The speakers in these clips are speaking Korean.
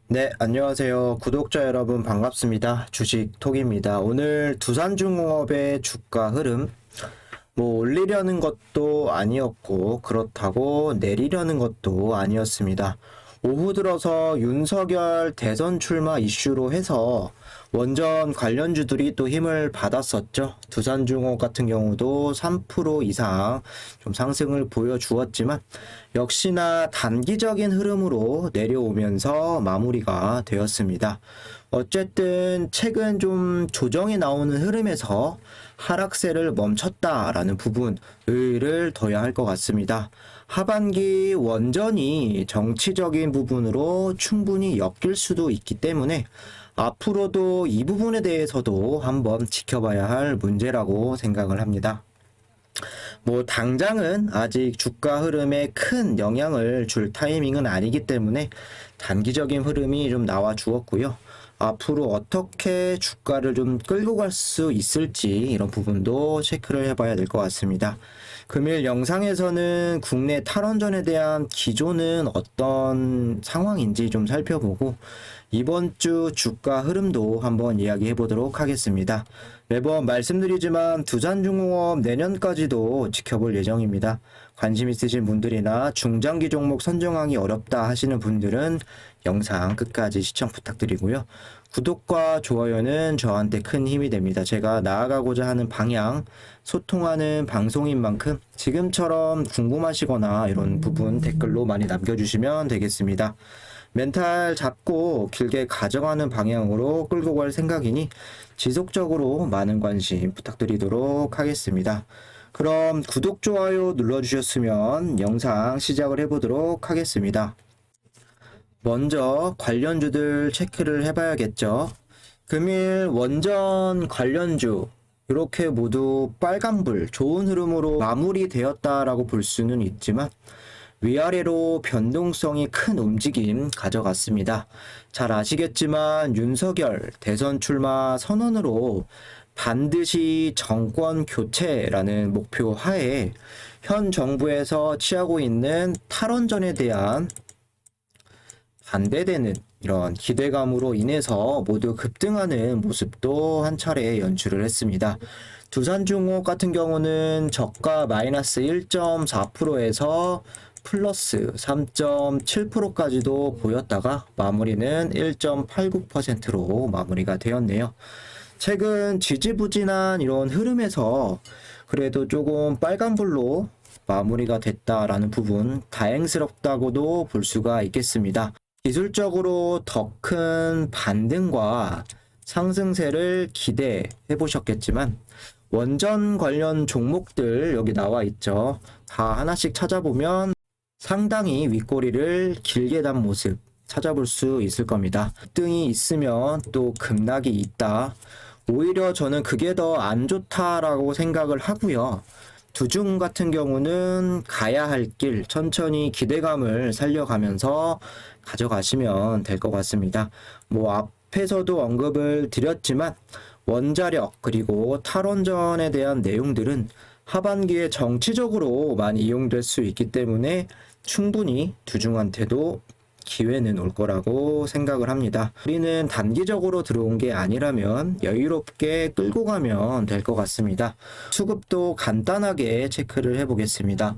네, 안녕하세요. 구독자 여러분 반갑습니다. 주식톡입니다. 오늘 두산중공업의 주가 흐름, 올리려는 것도 아니었고, 그렇다고 내리려는 것도 아니었습니다. 오후 들어서 윤석열 대선 출마 이슈로 해서 원전 관련주들이 또 힘을 받았었죠. 두산중공업 같은 경우도 3% 이상 좀 상승을 보여주었지만 역시나 단기적인 흐름으로 내려오면서 마무리가 되었습니다. 어쨌든 최근 좀 조정이 나오는 흐름에서 하락세를 멈췄다라는 부분을 둬야 할 것 같습니다. 하반기 원전이 정치적인 부분으로 충분히 엮일 수도 있기 때문에 앞으로도 이 부분에 대해서도 한번 지켜봐야 할 문제라고 생각을 합니다. 당장은 아직 주가 흐름에 큰 영향을 줄 타이밍은 아니기 때문에 단기적인 흐름이 좀 나와 주었고요. 앞으로 어떻게 주가를 좀 끌고 갈 수 있을지 이런 부분도 체크를 해봐야 될 것 같습니다. 금일 영상에서는 국내 탈원전에 대한 기조는 어떤 상황인지 좀 살펴보고 이번 주 주가 흐름도 한번 이야기해 보도록 하겠습니다. 매번 말씀드리지만 두산중공업 내년까지도 지켜볼 예정입니다. 관심 있으신 분들이나 중장기 종목 선정하기 어렵다 하시는 분들은 영상 끝까지 시청 부탁드리고요. 구독과 좋아요는 저한테 큰 힘이 됩니다. 제가 나아가고자 하는 방향, 소통하는 방송인 만큼 지금처럼 궁금하시거나 이런 부분 댓글로 많이 남겨주시면 되겠습니다. 멘탈 잡고 길게 가져가는 방향으로 끌고 갈 생각이니 지속적으로 많은 관심 부탁드리도록 하겠습니다. 그럼 구독, 좋아요 눌러주셨으면 영상 시작을 해보도록 하겠습니다. 먼저 관련주들 체크를 해봐야겠죠. 금일 원전 관련주 이렇게 모두 빨간불 좋은 흐름으로 마무리되었다라고 볼 수는 있지만 위아래로 변동성이 큰 움직임 가져갔습니다. 잘 아시겠지만 윤석열 대선 출마 선언으로 반드시 정권 교체라는 목표 하에 현 정부에서 취하고 있는 탈원전에 대한 반대되는 이런 기대감으로 인해서 모두 급등하는 모습도 한 차례 연출을 했습니다. 두산중공업 같은 경우는 저가 마이너스 1.4%에서 플러스 3.7%까지도 보였다가 마무리는 1.89%로 마무리가 되었네요. 최근 지지부진한 이런 흐름에서 그래도 조금 빨간불로 마무리가 됐다라는 부분 다행스럽다고도 볼 수가 있겠습니다. 기술적으로 더 큰 반등과 상승세를 기대해 보셨겠지만 원전 관련 종목들 여기 나와 있죠. 다 하나씩 찾아보면 상당히 윗꼬리를 길게 단 모습 찾아볼 수 있을 겁니다. 등이 있으면 또 급락이 있다. 오히려 저는 그게 더 안 좋다라고 생각을 하고요. 두중 같은 경우는 가야 할 길 천천히 기대감을 살려가면서 가져가시면 될 것 같습니다. 앞에서도 언급을 드렸지만 원자력 그리고 탈원전에 대한 내용들은 하반기에 정치적으로 많이 이용될 수 있기 때문에 충분히 두중한테도 기회는 올 거라고 생각을 합니다. 우리는 단기적으로 들어온 게 아니라면 여유롭게 끌고 가면 될 것 같습니다. 수급도 간단하게 체크를 해보겠습니다.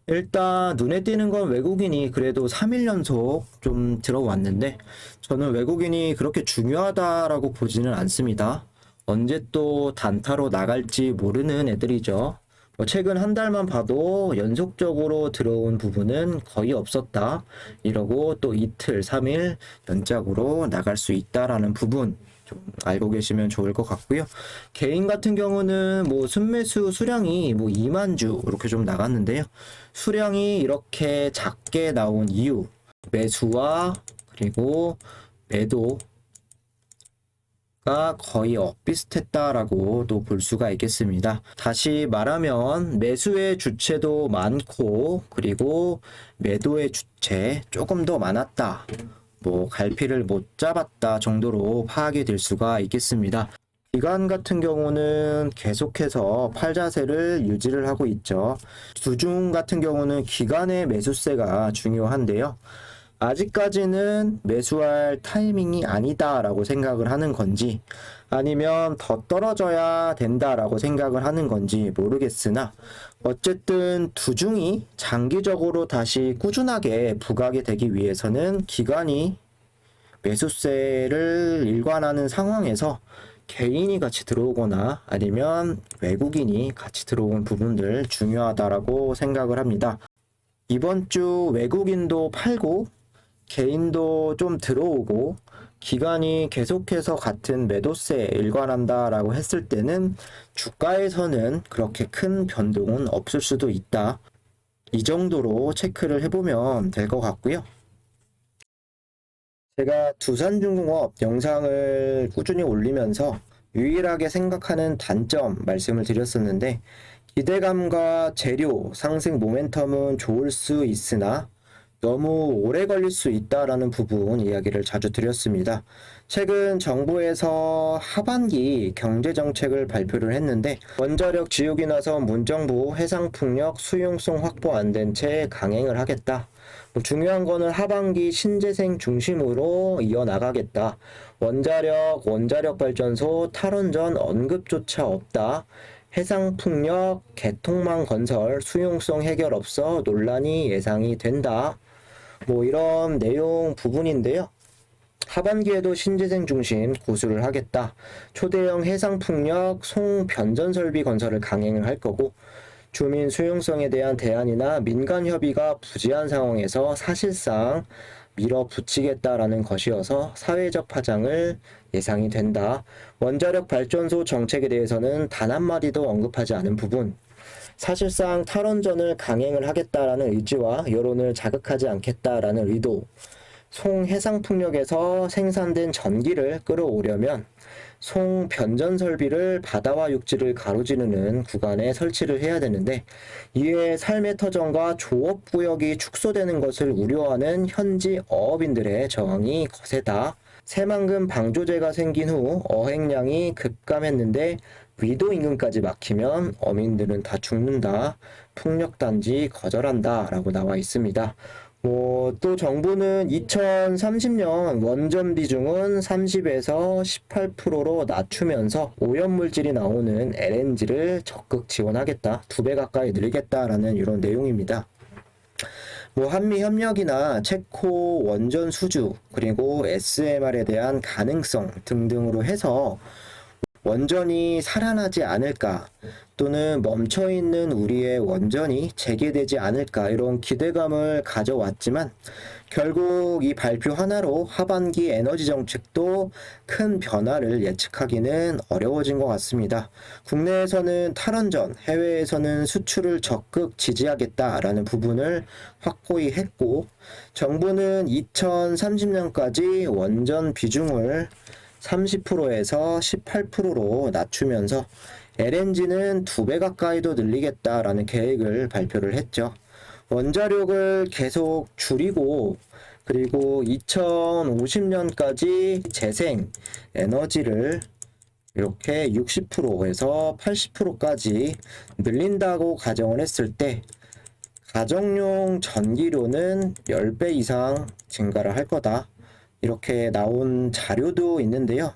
일단 눈에 띄는 건 외국인이 그래도 3일 연속 좀 들어왔는데 저는 외국인이 그렇게 중요하다라고 보지는 않습니다. 언제 또 단타로 나갈지 모르는 애들이죠. 최근 한 달만 봐도 연속적으로 들어온 부분은 거의 없었다. 이러고 또 이틀, 3일 연작으로 나갈 수 있다라는 부분 좀 알고 계시면 좋을 것 같고요. 개인 같은 경우는 순매수 수량이 2만 주 이렇게 좀 나갔는데요. 수량이 이렇게 작게 나온 이유, 매수와 그리고 매도 가 거의 엇비슷했다라고 또 볼 수가 있겠습니다. 다시 말하면 매수의 주체도 많고 그리고 매도의 주체 조금 더 많았다. 갈피를 못 잡았다 정도로 파악이 될 수가 있겠습니다. 기관 같은 경우는 계속해서 팔자세를 유지를 하고 있죠. 두중 같은 경우는 기관의 매수세가 중요한데요. 아직까지는 매수할 타이밍이 아니다라고 생각을 하는 건지 아니면 더 떨어져야 된다라고 생각을 하는 건지 모르겠으나 어쨌든 두 중이 장기적으로 다시 꾸준하게 부각이 되기 위해서는 기관이 매수세를 일관하는 상황에서 개인이 같이 들어오거나 아니면 외국인이 같이 들어온 부분들 중요하다라고 생각을 합니다. 이번 주 외국인도 팔고 개인도 좀 들어오고 기관이 계속해서 같은 매도세에 일관한다라고 했을 때는 주가에서는 그렇게 큰 변동은 없을 수도 있다. 이 정도로 체크를 해보면 될 것 같고요. 제가 두산중공업 영상을 꾸준히 올리면서 유일하게 생각하는 단점 말씀을 드렸었는데 기대감과 재료 상승 모멘텀은 좋을 수 있으나 너무 오래 걸릴 수 있다라는 부분 이야기를 자주 드렸습니다. 최근 정부에서 하반기 경제정책을 발표를 했는데 원자력 지옥이 나서 문정부 해상풍력 수용성 확보 안 된 채 강행을 하겠다. 중요한 거는 하반기 신재생 중심으로 이어나가겠다. 원자력 발전소 탈원전 언급조차 없다. 해상풍력 개통망 건설 수용성 해결 없어 논란이 예상이 된다. 이런 내용 부분인데요. 하반기에도 신재생 중심 고수를 하겠다. 초대형 해상풍력 송변전 설비 건설을 강행을 할 거고 주민 수용성에 대한 대안이나 민간 협의가 부재한 상황에서 사실상 밀어붙이겠다라는 것이어서 사회적 파장을 예상이 된다. 원자력 발전소 정책에 대해서는 단 한마디도 언급하지 않은 부분. 사실상 탈원전을 강행을 하겠다라는 의지와 여론을 자극하지 않겠다라는 의도. 송해상풍력에서 생산된 전기를 끌어오려면 송변전 설비를 바다와 육지를 가로지르는 구간에 설치를 해야 되는데 이에 삶의 터전과 조업구역이 축소되는 것을 우려하는 현지 어업인들의 저항이 거세다. 새만금 방조제가 생긴 후 어획량이 급감했는데 위도 인근까지 막히면 어민들은 다 죽는다. 풍력단지 거절한다 라고 나와 있습니다. 또 정부는 2030년 원전 비중은 30에서 18%로 낮추면서 오염물질이 나오는 LNG를 적극 지원하겠다. 2배 가까이 늘리겠다라는 이런 내용입니다. 한미 협력이나 체코 원전 수주 그리고 SMR에 대한 가능성 등등으로 해서 원전이 살아나지 않을까 또는 멈춰있는 우리의 원전이 재개되지 않을까 이런 기대감을 가져왔지만 결국 이 발표 하나로 하반기 에너지 정책도 큰 변화를 예측하기는 어려워진 것 같습니다. 국내에서는 탈원전, 해외에서는 수출을 적극 지지하겠다라는 부분을 확고히 했고 정부는 2030년까지 원전 비중을 30%에서 18%로 낮추면서 LNG는 2배 가까이도 늘리겠다라는 계획을 발표를 했죠. 원자력을 계속 줄이고 그리고 2050년까지 재생 에너지를 이렇게 60%에서 80%까지 늘린다고 가정을 했을 때 가정용 전기료는 10배 이상 증가를 할 거다. 이렇게 나온 자료도 있는데요.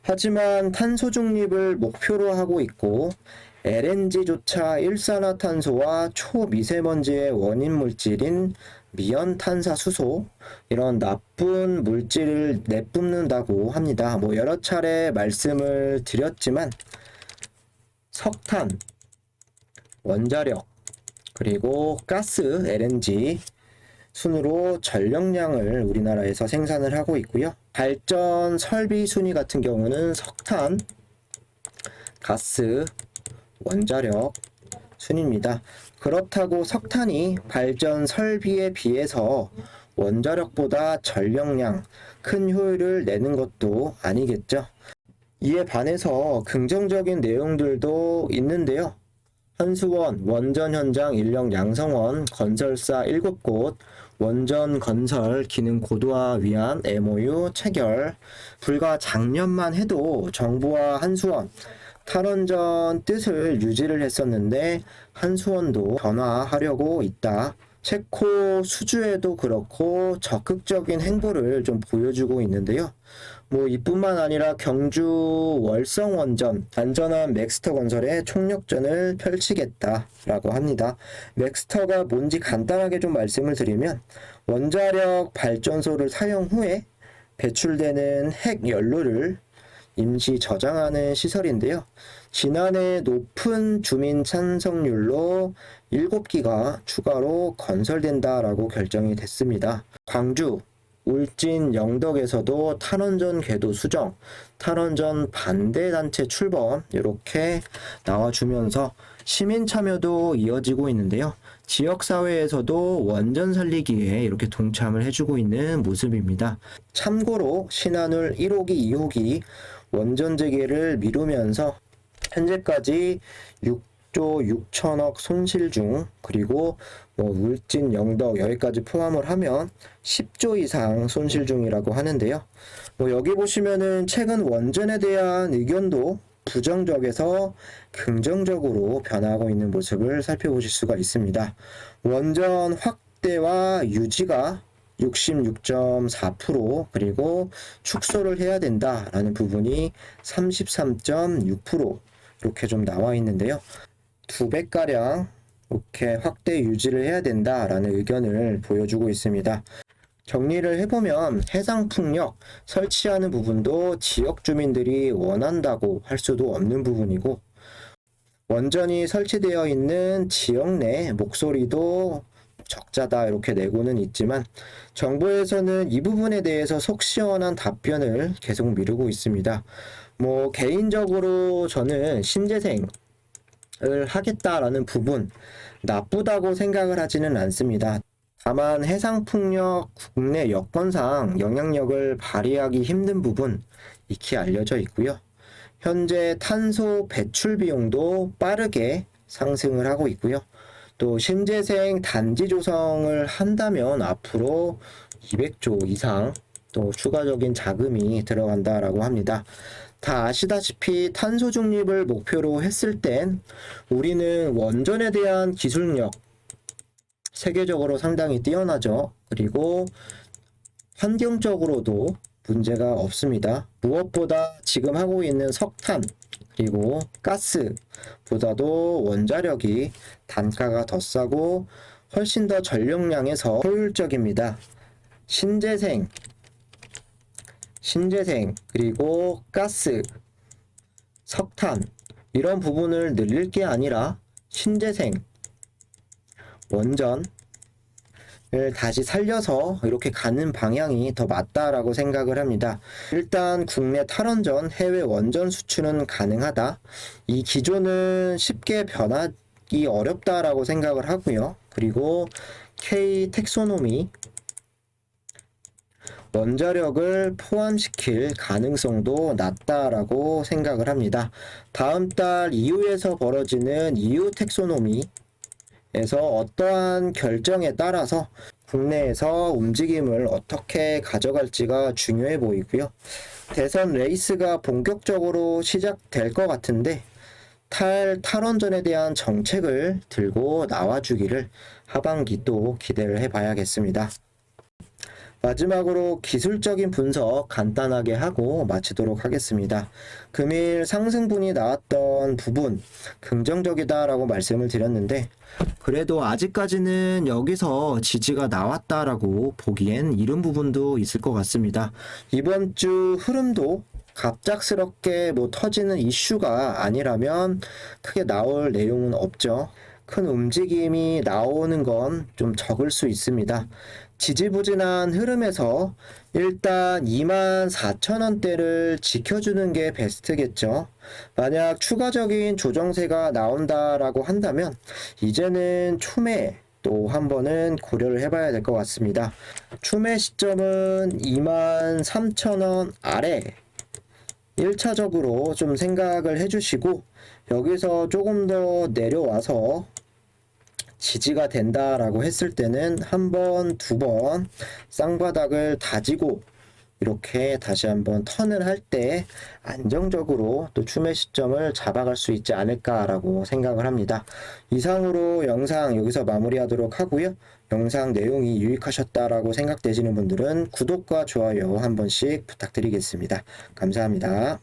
하지만 탄소 중립을 목표로 하고 있고 LNG조차 일산화탄소와 초미세먼지의 원인 물질인 미연탄사수소 이런 나쁜 물질을 내뿜는다고 합니다. 여러 차례 말씀을 드렸지만 석탄, 원자력, 그리고 가스, LNG 순으로 전력량을 우리나라에서 생산을 하고 있고요. 발전 설비 순위 같은 경우는 석탄, 가스, 원자력 순입니다. 그렇다고 석탄이 발전 설비에 비해서 원자력보다 전력량, 큰 효율을 내는 것도 아니겠죠. 이에 반해서 긍정적인 내용들도 있는데요. 한수원, 원전 현장 인력 양성원, 건설사 7곳, 원전 건설 기능 고도화 위한 MOU 체결. 불과 작년만 해도 정부와 한수원, 탈원전 뜻을 유지를 했었는데 한수원도 변화하려고 있다. 체코 수주에도 그렇고 적극적인 행보를 좀 보여주고 있는데요. 뭐 이뿐만 아니라 경주 월성 원전 안전한 맥스터 건설에 총력전을 펼치겠다라고 합니다. 맥스터가 뭔지 간단하게 좀 말씀을 드리면 원자력 발전소를 사용 후에 배출되는 핵 연료를 임시 저장하는 시설인데요. 지난해 높은 주민 찬성률로 7기가 추가로 건설된다라고 결정이 됐습니다. 광주, 울진, 영덕에서도 탈원전 궤도 수정, 탈원전 반대 단체 출범 이렇게 나와주면서 시민 참여도 이어지고 있는데요. 지역사회에서도 원전 살리기에 이렇게 동참을 해주고 있는 모습입니다. 참고로 신한울 1호기, 2호기 원전 재개를 미루면서 현재까지 6조 6천억 손실 중, 그리고 뭐 울진, 영덕 여기까지 포함을 하면 10조 이상 손실 중이라고 하는데요. 뭐 여기 보시면은 최근 원전에 대한 의견도 부정적에서 긍정적으로 변화하고 있는 모습을 살펴보실 수가 있습니다. 원전 확대와 유지가 66.4%, 그리고 축소를 해야 된다라는 부분이 33.6% 이렇게 좀 나와 있는데요. 2배가량 이렇게 확대 유지를 해야 된다라는 의견을 보여주고 있습니다. 정리를 해보면 해상풍력 설치하는 부분도 지역 주민들이 원한다고 할 수도 없는 부분이고, 원전이 설치되어 있는 지역 내 목소리도 적자다 이렇게 내고는 있지만 정부에서는 이 부분에 대해서 속 시원한 답변을 계속 미루고 있습니다. 뭐 개인적으로 저는 신재생을 하겠다라는 부분 나쁘다고 생각을 하지는 않습니다. 다만 해상풍력 국내 여건상 영향력을 발휘하기 힘든 부분 익히 알려져 있고요. 현재 탄소 배출 비용도 빠르게 상승을 하고 있고요. 또 신재생 단지 조성을 한다면 앞으로 200조 이상 또 추가적인 자금이 들어간다라고 합니다. 다 아시다시피 탄소 중립을 목표로 했을 땐 우리는 원전에 대한 기술력 세계적으로 상당히 뛰어나죠. 그리고 환경적으로도 문제가 없습니다. 무엇보다 지금 하고 있는 석탄 그리고 가스보다도 원자력이 단가가 더 싸고 훨씬 더 전력량에서 효율적입니다. 신재생 그리고 가스, 석탄 이런 부분을 늘릴 게 아니라 신재생, 원전을 다시 살려서 이렇게 가는 방향이 더 맞다라고 생각을 합니다. 일단 국내 탈원전, 해외 원전 수출은 가능하다. 이 기조는 쉽게 변하기 어렵다라고 생각을 하고요. 그리고 K 텍소노미 원자력을 포함시킬 가능성도 낮다라고 생각을 합니다. 다음 달 EU에서 벌어지는 EU 텍소노미에서 어떠한 결정에 따라서 국내에서 움직임을 어떻게 가져갈지가 중요해 보이고요. 대선 레이스가 본격적으로 시작될 것 같은데 탈원전에 대한 정책을 들고 나와주기를 하반기 또 기대를 해봐야겠습니다. 마지막으로 기술적인 분석 간단하게 하고 마치도록 하겠습니다. 금일 상승분이 나왔던 부분 긍정적이다라고 말씀을 드렸는데 그래도 아직까지는 여기서 지지가 나왔다라고 보기엔 이른 부분도 있을 것 같습니다. 이번 주 흐름도 갑작스럽게 뭐 터지는 이슈가 아니라면 크게 나올 내용은 없죠. 큰 움직임이 나오는 건 좀 적을 수 있습니다. 지지부진한 흐름에서 일단 24,000원대를 지켜주는 게 베스트겠죠. 만약 추가적인 조정세가 나온다라고 한다면 이제는 추매 또 한 번은 고려를 해봐야 될 것 같습니다. 추매 시점은 23,000원 아래 1차적으로 좀 생각을 해주시고 여기서 조금 더 내려와서 지지가 된다라고 했을 때는 한 번, 두 번 쌍바닥을 다지고 이렇게 다시 한번 턴을 할 때 안정적으로 또 추매 시점을 잡아갈 수 있지 않을까라고 생각을 합니다. 이상으로 영상 여기서 마무리하도록 하고요. 영상 내용이 유익하셨다라고 생각되시는 분들은 구독과 좋아요 한 번씩 부탁드리겠습니다. 감사합니다.